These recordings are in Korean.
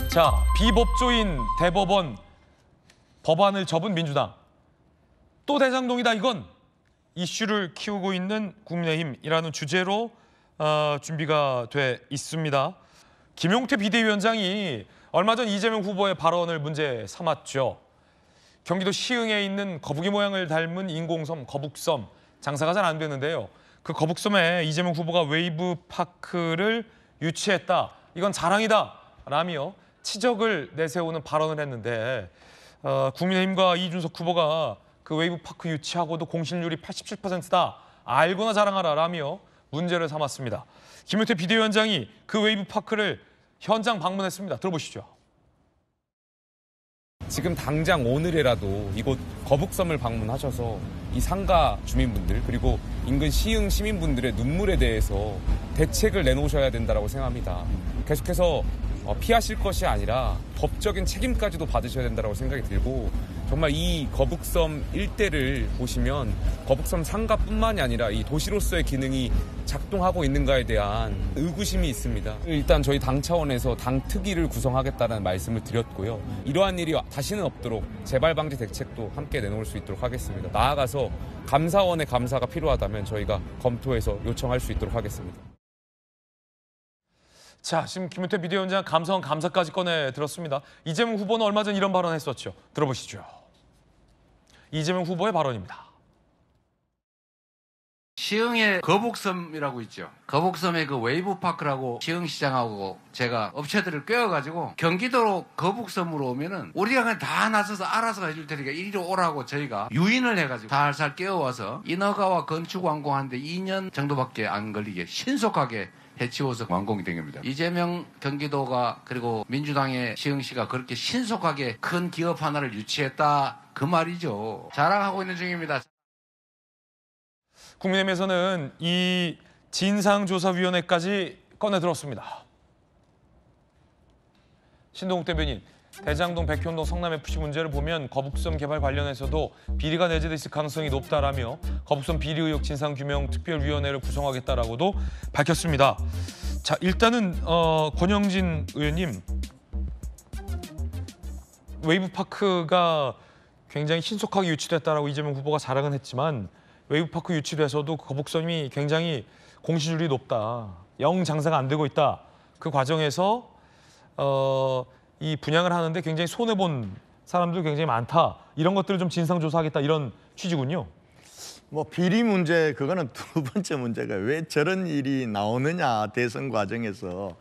자, 비법조인 대법원 법안을 접은 민주당. 또 대장동이다 이건. 이슈를 키우고 있는 국민의힘이라는 주제로 준비가 돼 있습니다. 김용태 비대위원장이 얼마 전 이재명 후보의 발언을 문제 삼았죠. 경기도 시흥에 있는 거북이 모양을 닮은 인공섬 거북섬 장사가 잘 안 되는데요. 그 거북섬에 이재명 후보가 웨이브파크를 유치했다. 이건 자랑이다. 라며 치적을 내세우는 발언을 했는데 국민의힘과 이준석 후보가 그 웨이브파크 유치하고도 공실률이 87%다. 알고나 자랑하라 라며 문제를 삼았습니다. 김용태 비대위원장이 그 웨이브파크를 현장 방문했습니다. 들어보시죠. 지금 당장 오늘이라도 이곳 거북섬을 방문하셔서 이 상가 주민분들 그리고 인근 시흥 시민분들의 눈물에 대해서 대책을 내놓으셔야 된다고 생각합니다. 계속해서 피하실 것이 아니라 법적인 책임까지도 받으셔야 된다고 생각이 들고 정말 이 거북섬 일대를 보시면 거북섬 상가뿐만이 아니라 이 도시로서의 기능이 작동하고 있는가에 대한 의구심이 있습니다. 일단 저희 당 차원에서 당 특위를 구성하겠다는 말씀을 드렸고요. 이러한 일이 다시는 없도록 재발 방지 대책도 함께 내놓을 수 있도록 하겠습니다. 나아가서 감사원의 감사가 필요하다면 저희가 검토해서 요청할 수 있도록 하겠습니다. 자, 지금 김용태 비대위원장 감사원 감사까지 꺼내 들었습니다. 이재명 후보는 얼마 전 이런 발언을 했었죠. 들어보시죠. 이재명 후보의 발언입니다. 시흥의 거북섬이라고 있죠. 거북섬의 그 웨이브파크라고 시흥시장하고 제가 업체들을 꿰어가지고 경기도로 거북섬으로 오면은 우리가 그냥 다 나서서 알아서 해줄 테니까 이리로 오라고 저희가 유인을 해가지고 살살 깨워와서 인허가와 건축 완공하는데 2년 정도밖에 안 걸리게 신속하게 해치워서 완공이 된 겁니다. 이재명 경기도가 그리고 민주당의 시흥시가 그렇게 신속하게 큰 기업 하나를 유치했다 그 말이죠. 자랑하고 있는 중입니다. 국민의힘에서는 이 진상조사위원회까지 꺼내 들었습니다. 신동욱 대변인, 대장동, 백현동, 성남FC 문제를 보면 거북섬 개발 관련해서도 비리가 내재돼 있을 가능성이 높다라며 거북섬 비리 의혹 진상규명 특별위원회를 구성하겠다라고도 밝혔습니다. 자, 일단은 권영진 의원님, 웨이브파크가 굉장히 신속하게 유치됐다라고 이재명 후보가 자랑은 했지만 웨이브파크 유치돼서도 거북섬이 굉장히 공실률이 높다. 영 장사가 안 되고 있다. 그 과정에서 이 분양을 하는데 굉장히 손해본 사람들 굉장히 많다. 이런 것들을 좀 진상조사하겠다. 이런 취지군요. 뭐 비리 문제 그거는 두 번째 문제가 왜 저런 일이 나오느냐 대선 과정에서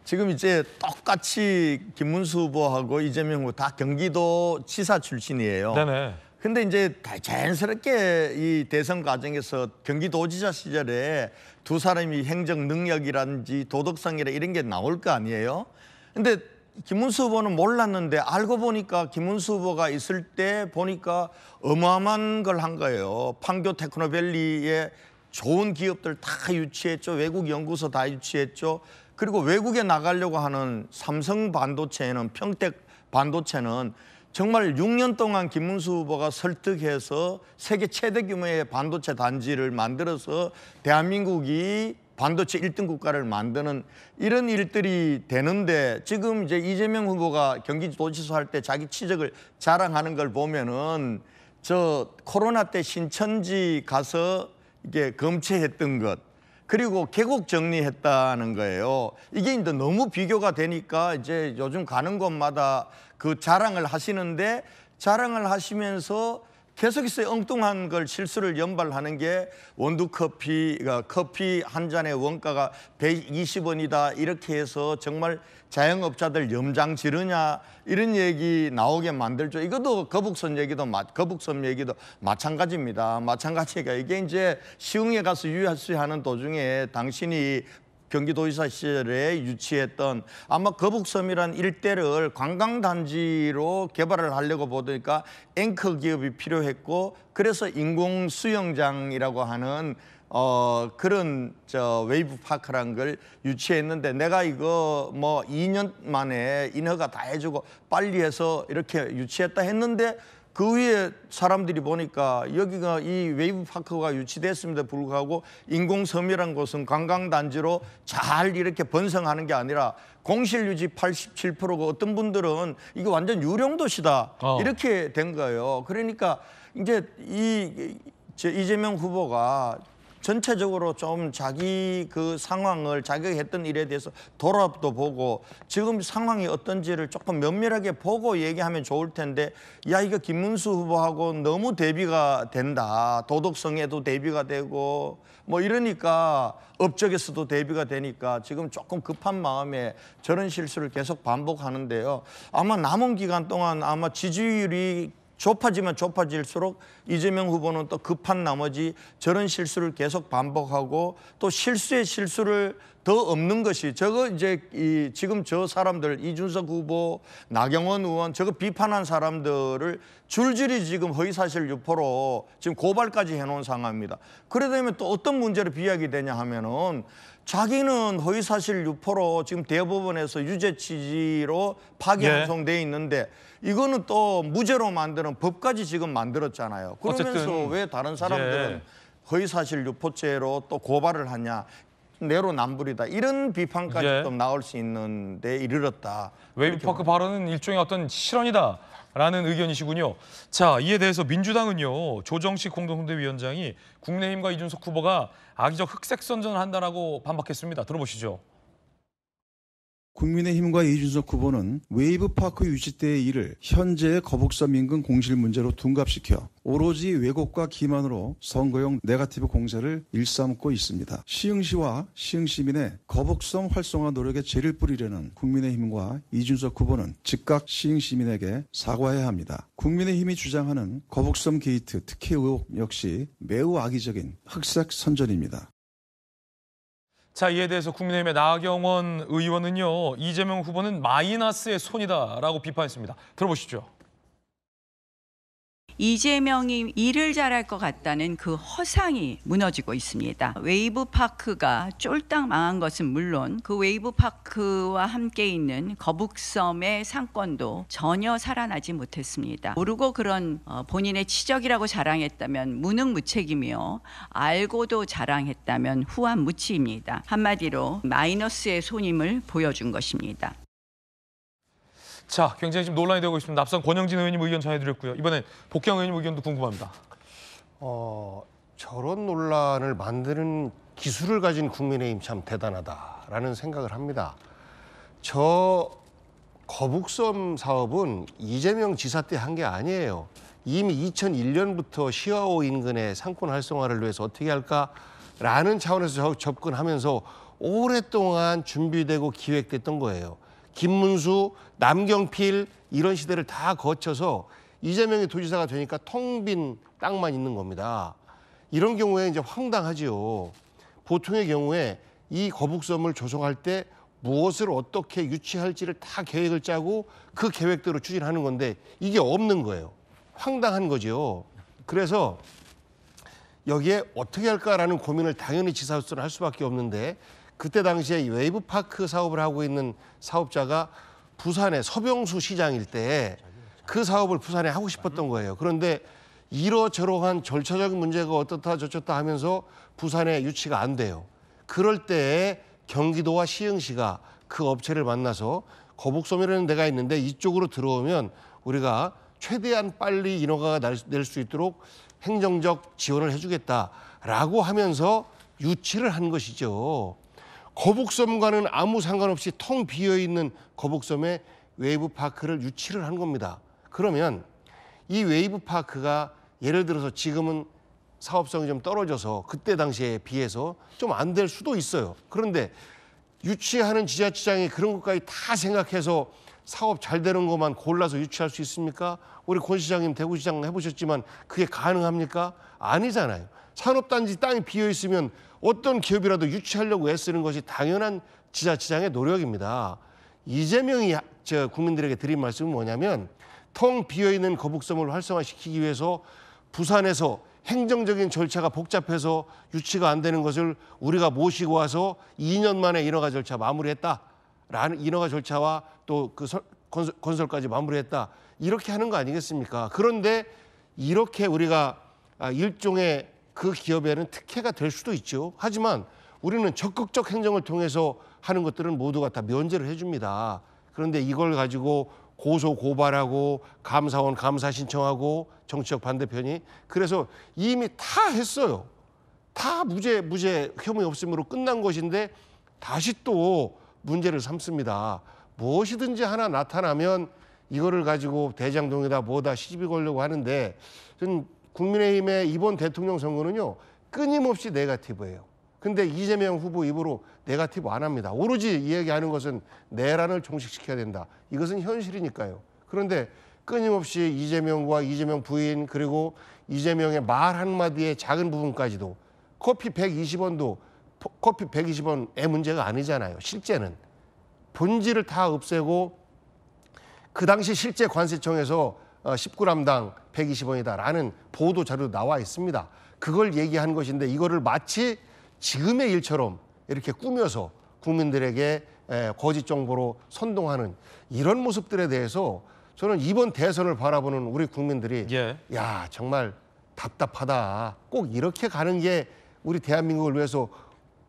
지금 이제 똑같이 김문수 후보하고 이재명 후보 다 경기도 지사 출신이에요. 네네. 근데 이제 자연스럽게 이 대선 과정에서 경기도지사 시절에 두 사람이 행정 능력이라든지 도덕성이라 이런 게 나올 거 아니에요. 근데 김문수 후보는 몰랐는데 알고 보니까 김문수 후보가 있을 때 보니까 어마어마한 걸 한 거예요. 판교 테크노밸리에 좋은 기업들 다 유치했죠. 외국 연구소 다 유치했죠. 그리고 외국에 나가려고 하는 삼성 반도체는 평택 반도체는 정말 6년 동안 김문수 후보가 설득해서 세계 최대 규모의 반도체 단지를 만들어서 대한민국이 반도체 1등 국가를 만드는 이런 일들이 되는데 지금 이제 이재명 후보가 경기도지사 할 때 자기 치적을 자랑하는 걸 보면은 저 코로나 때 신천지 가서 이게 검체했던 것 그리고 계곡 정리했다는 거예요. 이게 이제 너무 비교가 되니까 이제 요즘 가는 곳마다 그 자랑을 하시는데 자랑을 하시면서 계속해서 엉뚱한 걸 실수를 연발하는 게 원두커피가 커피 한 잔의 원가가 120원이다 이렇게 해서 정말 자영업자들 염장 지르냐 이런 얘기 나오게 만들죠. 이것도 거북섬 얘기도 마찬가지입니다. 마찬가지가 이게 이제 시흥에 가서 유치하는 도중에 당신이 경기도지사 시절에 유치했던 아마 거북섬이란 일대를 관광단지로 개발을 하려고 보니까 앵커 기업이 필요했고 그래서 인공수영장이라고 하는 그런 웨이브파크란 걸 유치했는데 내가 이거 뭐 2년 만에 인허가 다 해주고 빨리 해서 이렇게 유치했다 했는데 그 위에 사람들이 보니까 여기가 이 웨이브파크가 유치됐음에도 불구하고 인공섬이라는 곳은 관광단지로 잘 이렇게 번성하는 게 아니라 공실유지 87%고 어떤 분들은 이게 완전 유령도시다 이렇게 된 거예요. 그러니까 이제 이재명 후보가 전체적으로 좀 자기 그 상황을 자기가 했던 일에 대해서 돌아도 보고 지금 상황이 어떤지를 조금 면밀하게 보고 얘기하면 좋을 텐데 야 이거 김문수 후보하고 너무 대비가 된다. 도덕성에도 대비가 되고 뭐 이러니까 업적에서도 대비가 되니까 지금 조금 급한 마음에 저런 실수를 계속 반복하는데요. 아마 남은 기간 동안 아마 지지율이 좁아지면 좁아질수록 이재명 후보는 또 급한 나머지 저런 실수를 계속 반복하고 또 실수에 실수를 더 없는 것이 저거 이제 지금 저 사람들 이준석 후보, 나경원 의원 저거 비판한 사람들을 줄줄이 지금 허위사실 유포로 지금 고발까지 해놓은 상황입니다. 그러다 보면 또 어떤 문제를 비하게 되냐 하면은 자기는 허위사실 유포로 지금 대법원에서 유죄 취지로 파기 항송돼 있는데 이거는 또 무죄로 만드는 법까지 지금 만들었잖아요. 그러면서 어쨌든, 왜 다른 사람들은 허위사실 유포죄로 또 고발을 하냐. 내로남불이다. 이런 비판까지 또 나올 수 있는데 이르렀다. 웨이브파크 발언은 일종의 어떤 실언이다라는 의견이시군요. 자, 이에 대해서 민주당은요. 조정식 공동선대위원장이 국민의힘과 이준석 후보가 악의적 흑색 선전을 한다라고 반박했습니다. 들어보시죠. 국민의힘과 이준석 후보는 웨이브파크 유치 때의 일을 현재의 거북섬 인근 공실 문제로 둔갑시켜 오로지 왜곡과 기만으로 선거용 네거티브 공세를 일삼고 있습니다. 시흥시와 시흥시민의 거북섬 활성화 노력에 죄를 뿌리려는 국민의힘과 이준석 후보는 즉각 시흥시민에게 사과해야 합니다. 국민의힘이 주장하는 거북섬 게이트 특혜 의혹 역시 매우 악의적인 흑색 선전입니다. 자, 이에 대해서 국민의힘의 나경원 의원은요. 이재명 후보는 마이너스의 손이다라고 비판했습니다. 들어보시죠. 이재명이 일을 잘할 것 같다는 그 허상이 무너지고 있습니다. 웨이브파크가 쫄딱 망한 것은 물론 그 웨이브파크와 함께 있는 거북섬의 상권도 전혀 살아나지 못했습니다. 모르고 그런 본인의 치적이라고 자랑했다면 무능무책이며 알고도 자랑했다면 후한무치입니다. 한마디로 마이너스의 손임을 보여준 것입니다. 자, 굉장히 지금 논란이 되고 있습니다. 앞선 권영진 의원님 의견 전해드렸고요. 이번엔 복경 의원님 의견도 궁금합니다. 저런 논란을 만드는 기술을 가진 국민의힘 참 대단하다라는 생각을 합니다. 저 거북섬 사업은 이재명 지사 때 한 게 아니에요. 이미 2001년부터 시화호 인근의 상권 활성화를 위해서 어떻게 할까라는 차원에서 접근하면서 오랫동안 준비되고 기획됐던 거예요. 김문수, 남경필 이런 시대를 다 거쳐서 이재명이 도지사가 되니까 텅 빈 땅만 있는 겁니다. 이런 경우에 이제 황당하지요. 보통의 경우에 이 거북섬을 조성할 때 무엇을 어떻게 유치할지를 다 계획을 짜고 그 계획대로 추진하는 건데 이게 없는 거예요. 황당한 거죠. 그래서 여기에 어떻게 할까라는 고민을 당연히 지사로서는 할 수밖에 없는데 그때 당시에 웨이브파크 사업을 하고 있는 사업자가 부산의 서병수 시장일 때 그 사업을 부산에 하고 싶었던 거예요. 그런데 이러저러한 절차적인 문제가 어떻다 저쩌다 하면서 부산에 유치가 안 돼요. 그럴 때 경기도와 시흥시가 그 업체를 만나서 거북섬이라는 데가 있는데 이쪽으로 들어오면 우리가 최대한 빨리 인허가가 낼 수 있도록 행정적 지원을 해주겠다라고 하면서 유치를 한 것이죠. 거북섬과는 아무 상관없이 텅 비어있는 거북섬에 웨이브파크를 유치를 한 겁니다. 그러면 이 웨이브파크가 예를 들어서 지금은 사업성이 좀 떨어져서 그때 당시에 비해서 좀 안 될 수도 있어요. 그런데 유치하는 지자체장이 그런 것까지 다 생각해서 사업 잘 되는 것만 골라서 유치할 수 있습니까? 우리 권 시장님 대구시장 해보셨지만 그게 가능합니까? 아니잖아요. 산업단지 땅이 비어있으면 어떤 기업이라도 유치하려고 애쓰는 것이 당연한 지자체장의 노력입니다. 이재명이 국민들에게 드린 말씀은 뭐냐면 텅 비어있는 거북섬을 활성화시키기 위해서 부산에서 행정적인 절차가 복잡해서 유치가 안 되는 것을 우리가 모시고 와서 2년 만에 인허가 절차 마무리했다. 인허가 절차와 또 그 건설까지 마무리했다. 이렇게 하는 거 아니겠습니까? 그런데 이렇게 우리가 일종의 그 기업에는 특혜가 될 수도 있죠. 하지만 우리는 적극적 행정을 통해서 하는 것들은 모두가 다 면제를 해줍니다. 그런데 이걸 가지고 고소 고발하고 감사원 감사 신청하고 정치적 반대편이 그래서 이미 다 했어요. 다 무죄 혐의 없음으로 끝난 것인데 다시 또 문제를 삼습니다. 무엇이든지 하나 나타나면 이거를 가지고 대장동이다 뭐다 시집이 걸려고 하는데 저는 국민의힘의 이번 대통령 선거는요 끊임없이 네거티브예요. 근데 이재명 후보 입으로 네거티브 안 합니다. 오로지 이야기하는 것은 내란을 종식시켜야 된다. 이것은 현실이니까요. 그런데 끊임없이 이재명과 이재명 부인 그리고 이재명의 말 한마디의 작은 부분까지도 커피 120원도 커피 120원의 문제가 아니잖아요. 실제는. 본질을 다 없애고 그 당시 실제 관세청에서 10g당 120원이다라는 보도 자료도 나와 있습니다. 그걸 얘기한 것인데 이거를 마치 지금의 일처럼 이렇게 꾸며서 국민들에게 거짓 정보로 선동하는 이런 모습들에 대해서 저는 이번 대선을 바라보는 우리 국민들이 야 정말 답답하다. 꼭 이렇게 가는 게 우리 대한민국을 위해서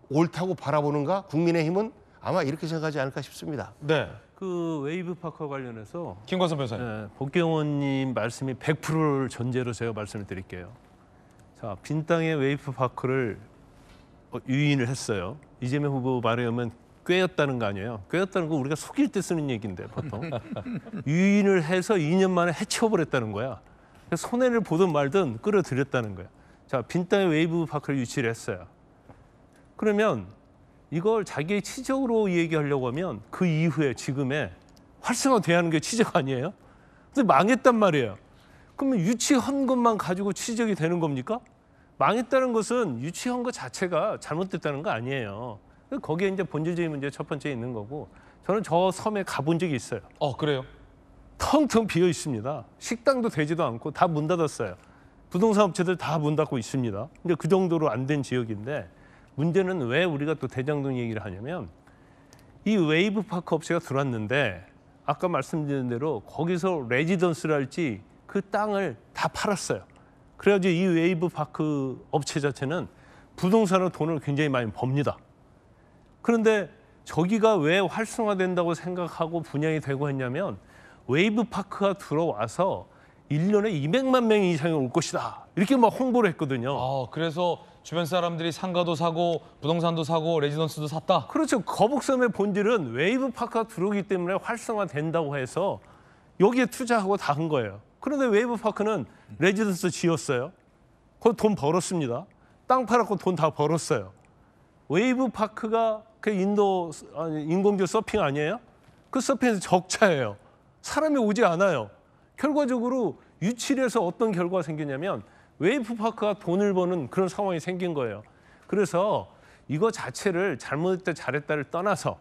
옳다고 바라보는가? 국민의힘은 아마 이렇게 생각하지 않을까 싶습니다. 네. 그 웨이브파크와 관련해서 김건선 변호사님. 복경원님 말씀이 100%를 전제로 제가 말씀을 드릴게요. 자, 빈 땅에 웨이브파크를 유인을 했어요. 이재명 후보 말에 의하면 꿰었다는 거 아니에요. 꿰었다는 거 우리가 속일 때 쓰는 얘기인데 보통. 유인을 해서 2년 만에 해치워버렸다는 거야. 그래서 손해를 보든 말든 끌어들였다는 거야. 자, 빈 땅에 웨이브파크를 유치를 했어요. 그러면 이걸 자기의 치적으로 얘기하려고 하면 그 이후에 지금의 활성화돼야 하는 게 치적 아니에요? 근데 망했단 말이에요. 그러면 유치한 것만 가지고 치적이 되는 겁니까? 망했다는 것은 유치한 것 자체가 잘못됐다는 거 아니에요. 거기에 이제 본질적인 문제 첫 번째 있는 거고 저는 저 섬에 가본 적이 있어요. 그래요? 텅텅 비어 있습니다. 식당도 되지도 않고 다 문 닫았어요. 부동산 업체들 다 문 닫고 있습니다. 근데 그 정도로 안 된 지역인데 문제는 왜 우리가 또 대장동 얘기를 하냐면 이 웨이브파크 업체가 들어왔는데 아까 말씀드린 대로 거기서 레지던스를 할지 그 땅을 다 팔았어요. 그래가지고 이 웨이브파크 업체 자체는 부동산으로 돈을 굉장히 많이 법니다. 그런데 저기가 왜 활성화된다고 생각하고 분양이 되고 했냐면 웨이브파크가 들어와서 1년에 200만 명 이상이 올 것이다. 이렇게 막 홍보를 했거든요. 그래서 주변 사람들이 상가도 사고 부동산도 사고 레지던스도 샀다. 그렇죠. 거북섬의 본질은 웨이브파크가 들어오기 때문에 활성화된다고 해서 여기에 투자하고 다 한 거예요. 그런데 웨이브파크는 레지던스 지었어요. 거기 돈 벌었습니다. 땅 팔았고 돈 다 벌었어요. 웨이브파크가 그 인공지능 서핑 아니에요? 그 서핑에서 적자예요. 사람이 오지 않아요. 결과적으로 유치를 해서 어떤 결과가 생기냐면 웨이브파크가 돈을 버는 그런 상황이 생긴 거예요. 그래서 이거 자체를 잘못했다 잘했다를 떠나서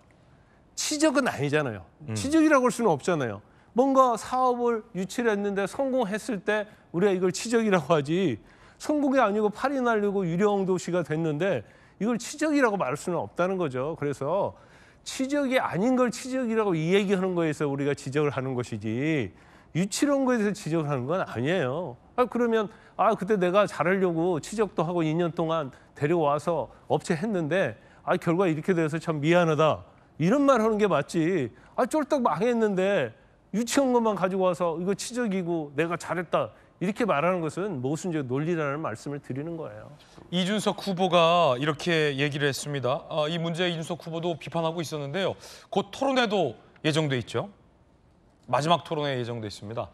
치적은 아니잖아요. 치적이라고 할 수는 없잖아요. 뭔가 사업을 유치를 했는데 성공했을 때 우리가 이걸 치적이라고 하지 성공이 아니고 팔이 날리고 유령 도시가 됐는데 이걸 치적이라고 말할 수는 없다는 거죠. 그래서 치적이 아닌 걸 치적이라고 이 얘기하는 거에서 우리가 지적을 하는 것이지 유치한 거에 대해서 지적을 하는 건 아니에요. 그러면 그때 내가 잘하려고 치적도 하고 2년 동안 데려와서 업체 했는데 결과 이렇게 돼서 참 미안하다. 이런 말 하는 게 맞지. 쫄딱 망했는데 유치한 것만 가지고 와서 이거 치적이고 내가 잘했다. 이렇게 말하는 것은 모순적 논리라는 말씀을 드리는 거예요. 이준석 후보가 이렇게 얘기를 했습니다. 이 문제에 이준석 후보도 비판하고 있었는데요. 곧 토론회도 예정돼 있죠. 마지막 토론회 예정돼 있습니다.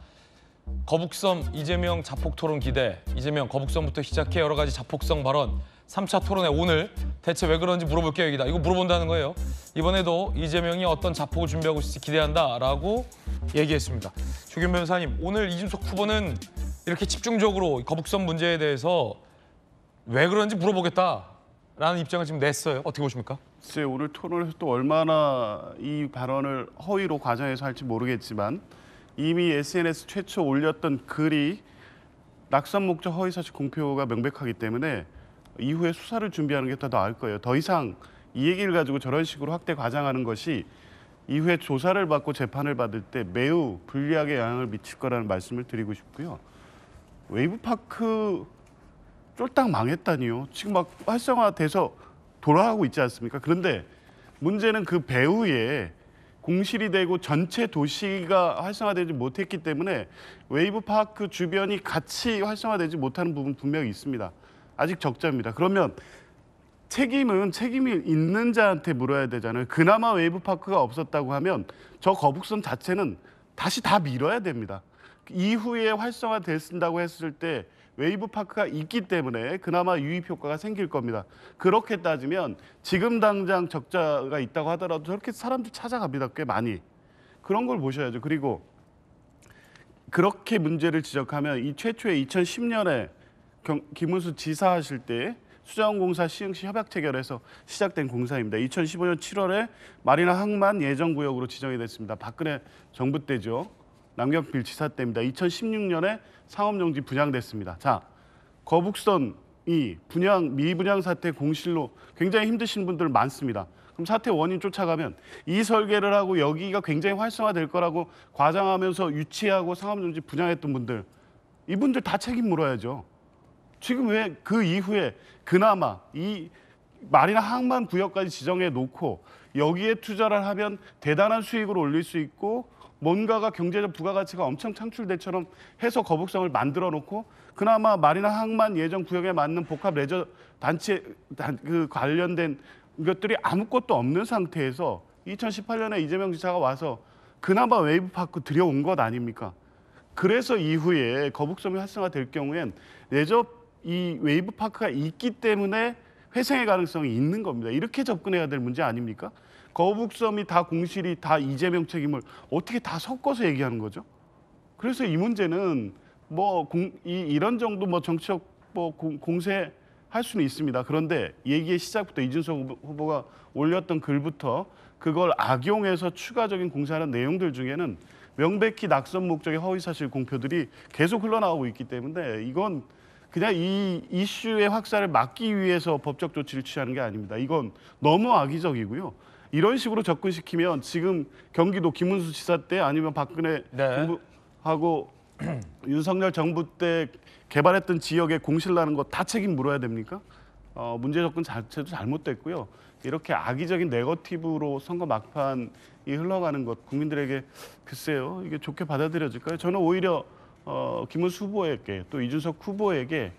거북섬 이재명 자폭 토론 기대. 이재명 거북섬부터 시작해 여러 가지 자폭성 발언. 3차 토론회 오늘 대체 왜 그런지 물어볼 계획이다. 이거 물어본다는 거예요. 이번에도 이재명이 어떤 자폭을 준비하고 있을지 기대한다라고 얘기했습니다. 조규현 변호사님, 오늘 이준석 후보는 이렇게 집중적으로 거북섬 문제에 대해서 왜 그런지 물어보겠다라는 입장을 지금 냈어요. 어떻게 보십니까? 글쎄 오늘 토론에서 또 얼마나 이 발언을 허위로 과장해서 할지 모르겠지만 이미 SNS 최초 올렸던 글이 낙선 목적 허위사실 공표가 명백하기 때문에 이후에 수사를 준비하는 게 더 나을 거예요. 더 이상 이 얘기를 가지고 저런 식으로 확대 과장하는 것이 이후에 조사를 받고 재판을 받을 때 매우 불리하게 영향을 미칠 거라는 말씀을 드리고 싶고요. 웨이브파크 쫄딱 망했다니요. 지금 막 활성화돼서 돌아가고 있지 않습니까? 그런데 문제는 그 배후에 공실이 되고 전체 도시가 활성화되지 못했기 때문에 웨이브파크 주변이 같이 활성화되지 못하는 부분 분명히 있습니다. 아직 적자입니다. 그러면 책임이 있는 자한테 물어야 되잖아요. 그나마 웨이브파크가 없었다고 하면 저 거북선 자체는 다시 다 밀어야 됩니다. 이후에 활성화됐다고 했을 때 웨이브파크가 있기 때문에 그나마 유입 효과가 생길 겁니다. 그렇게 따지면 지금 당장 적자가 있다고 하더라도 저렇게 사람들 찾아갑니다. 꽤 많이. 그런 걸 보셔야죠. 그리고 그렇게 문제를 지적하면 이 최초의 2010년에 김문수 지사 하실 때 수자원공사 시흥시 협약 체결해서 시작된 공사입니다. 2015년 7월에 마리나 항만 예정구역으로 지정이 됐습니다. 박근혜 정부 때죠. 남경필 지사 때입니다. 2016년에 상업용지 분양됐습니다. 자, 거북선이 미분양 사태 공실로 굉장히 힘드신 분들 많습니다. 그럼 사태 원인 쫓아가면 이 설계를 하고 여기가 굉장히 활성화될 거라고 과장하면서 유치하고 상업용지 분양했던 분들, 이분들 다 책임 물어야죠. 지금 왜 그 이후에 그나마 이 마리나 항만 구역까지 지정해 놓고 여기에 투자를 하면 대단한 수익을 올릴 수 있고 뭔가가 경제적 부가가치가 엄청 창출될처럼 해서 거북성을 만들어 놓고 그나마 마리나 항만 예정 구역에 맞는 복합 레저 단체 그 관련된 것들이 아무것도 없는 상태에서 2018년에 이재명 지사가 와서 그나마 웨이브파크 들여온 것 아닙니까? 그래서 이후에 거북섬이 활성화될 경우엔 이 웨이브파크가 있기 때문에 회생의 가능성이 있는 겁니다. 이렇게 접근해야 될 문제 아닙니까? 거북섬이 다 공실이 다 이재명 책임을 어떻게 다 섞어서 얘기하는 거죠? 그래서 이 문제는 이런 정도 정치적 공세할 수는 있습니다. 그런데 얘기의 시작부터 이준석 후보가 올렸던 글부터 그걸 악용해서 추가적인 공세하는 내용들 중에는 명백히 낙선 목적의 허위사실 공표들이 계속 흘러나오고 있기 때문에 이건 그냥 이 이슈의 확산을 막기 위해서 법적 조치를 취하는 게 아닙니다. 이건 너무 악의적이고요. 이런 식으로 접근시키면 지금 경기도 김문수 지사 때 아니면 박근혜 정부하고 윤석열 정부 때 개발했던 지역에 공실 나는 거 다 책임 물어야 됩니까? 문제 접근 자체도 잘못됐고요. 이렇게 악의적인 네거티브로 선거 막판이 흘러가는 것 국민들에게 글쎄요 이게 좋게 받아들여질까요? 저는 오히려 김문수 후보에게 또 이준석 후보에게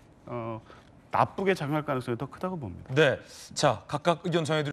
나쁘게 작용할 가능성이 더 크다고 봅니다. 네, 자 각각 의견 전해드리겠습니다.